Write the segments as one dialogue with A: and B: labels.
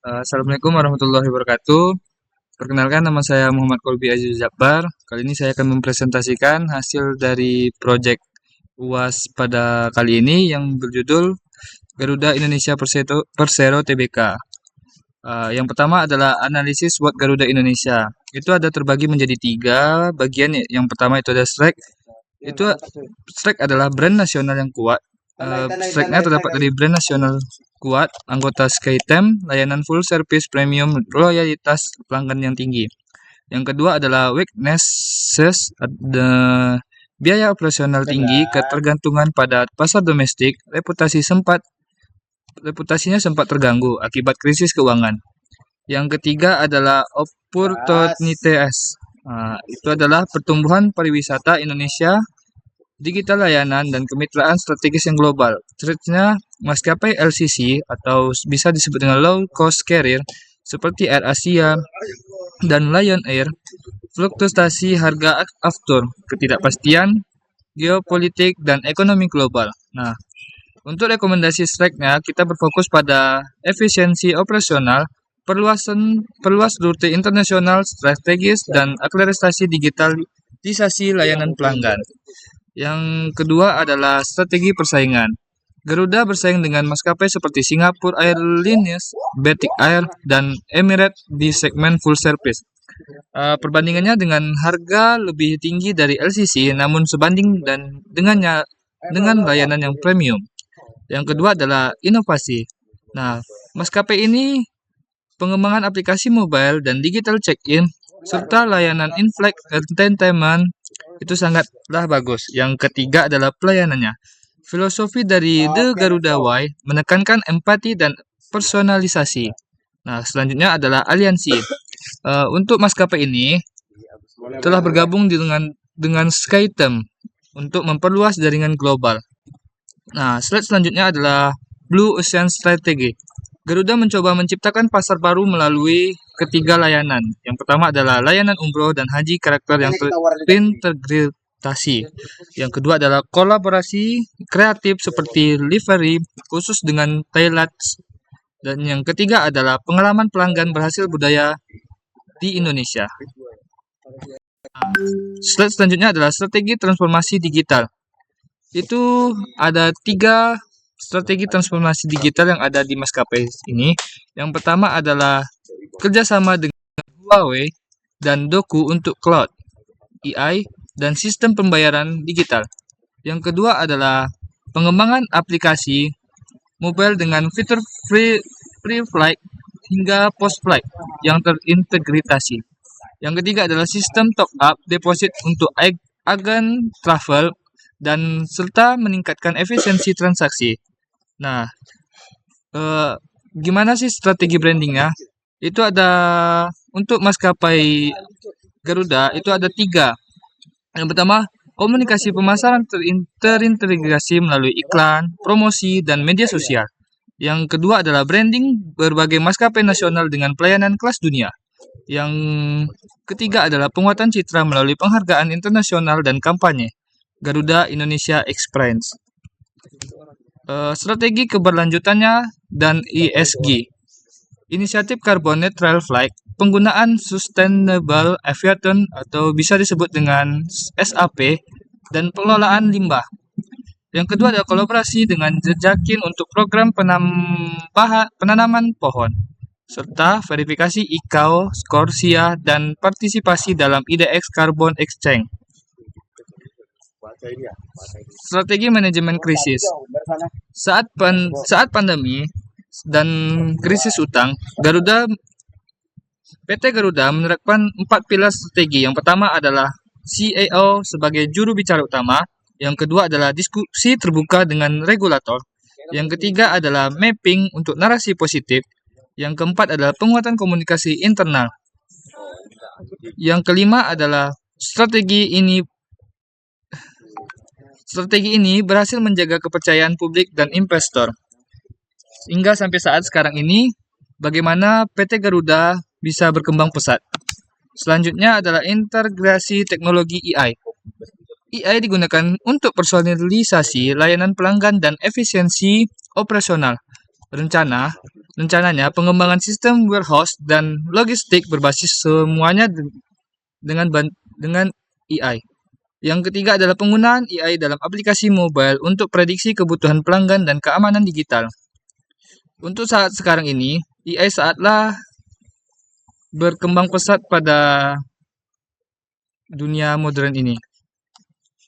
A: Assalamualaikum warahmatullahi wabarakatuh. Perkenalkan, nama saya Muhammad Kolbi Aziz Jabbar. Kali ini saya akan mempresentasikan hasil dari proyek UAS pada kali ini yang berjudul Garuda Indonesia Persero TBK. Yang pertama adalah analisis SWOT Garuda Indonesia. Itu ada terbagi menjadi 3 bagian. Yang pertama itu ada strike. Strike adalah brand nasional yang kuat. Strike-nya terdapat dari brand nasional kuat, anggota SkyTem, layanan full service premium, loyalitas pelanggan yang tinggi. Yang kedua adalah weaknesses, ada biaya operasional tinggi, ketergantungan pada pasar domestik, reputasinya sempat terganggu akibat krisis keuangan. Yang ketiga adalah opportunities. Itu adalah pertumbuhan pariwisata Indonesia, digital layanan, dan kemitraan strategis yang global. Threats-nya maskapai LCC atau bisa disebut dengan low cost carrier seperti Air Asia dan Lion Air, fluktuasi harga aftur, ketidakpastian geopolitik dan ekonomi global. Nah, untuk rekomendasi strike-nya kita berfokus pada efisiensi operasional, perluas rute internasional strategis, dan akselerasi digitalisasi layanan pelanggan. Yang kedua adalah strategi persaingan. Garuda bersaing dengan maskapai seperti Singapore Airlines, Batik Air, dan Emirates di segmen full service. Perbandingannya dengan harga lebih tinggi dari LCC, namun sebanding dan dengan layanan yang premium. Yang kedua adalah inovasi. Nah, maskapai ini pengembangan aplikasi mobile dan digital check-in serta layanan in-flight entertainment itu sangatlah bagus. Yang ketiga adalah pelayanannya. Filosofi dari The Garuda Way menekankan empati dan personalisasi. Nah, selanjutnya adalah aliansi. Untuk maskapai ini telah bergabung dengan SkyTem untuk memperluas jaringan global. Nah, slide selanjutnya adalah Blue Ocean Strategy. Garuda mencoba menciptakan pasar baru melalui ketiga layanan. Yang pertama adalah layanan umroh dan haji karakter yang terintegrasi. Yang kedua adalah kolaborasi kreatif seperti livery khusus dengan Thailand. Dan yang ketiga adalah pengalaman pelanggan berhasil budaya di Indonesia. Slide selanjutnya adalah strategi transformasi digital. Itu ada 3 strategi transformasi digital yang ada di maskapai ini. Yang pertama adalah kerjasama dengan Huawei dan Doku untuk cloud, AI, dan sistem pembayaran digital. Yang kedua adalah pengembangan aplikasi mobile dengan fitur pre-flight hingga post-flight yang terintegrasi. Yang ketiga adalah sistem top-up deposit untuk agen travel dan serta meningkatkan efisiensi transaksi. Nah, gimana sih strategi brandingnya? Itu ada untuk maskapai Garuda itu ada 3. Yang pertama, komunikasi pemasaran terintegrasi melalui iklan, promosi, dan media sosial. Yang kedua adalah branding berbagai maskapai nasional dengan pelayanan kelas dunia. Yang ketiga adalah penguatan citra melalui penghargaan internasional dan kampanye. Garuda Indonesia Experience. Strategi keberlanjutannya dan ESG. Inisiatif Carbon Neutral Flight, penggunaan Sustainable Aviation atau bisa disebut dengan SAP, dan pengelolaan limbah. Yang kedua adalah kolaborasi dengan Jejakin untuk program penanaman pohon, serta verifikasi ICAO, Skorsia, dan partisipasi dalam IDX Carbon Exchange. Strategi manajemen krisis. Saat pandemi dan krisis utang, PT Garuda menerapkan 4 pilar strategi. Yang pertama adalah CAO sebagai juru bicara utama. Yang kedua adalah diskusi terbuka dengan regulator. Yang ketiga adalah mapping untuk narasi positif. Yang keempat adalah penguatan komunikasi internal. Yang kelima adalah strategi ini berhasil menjaga kepercayaan publik dan investor. Hingga sampai saat sekarang ini, bagaimana PT Garuda bisa berkembang pesat. Selanjutnya adalah integrasi teknologi AI. AI digunakan untuk personalisasi layanan pelanggan dan efisiensi operasional. Rencana Rencananya, pengembangan sistem warehouse dan logistik berbasis semuanya dengan AI. Yang ketiga adalah penggunaan AI dalam aplikasi mobile untuk prediksi kebutuhan pelanggan dan keamanan digital. Untuk saat sekarang ini, AI saatlah berkembang pesat pada dunia modern ini.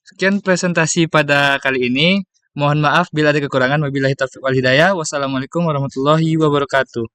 A: Sekian presentasi pada kali ini. Mohon maaf bila ada kekurangan. Wabillahi taufiq wal hidayah. Wassalamualaikum warahmatullahi wabarakatuh.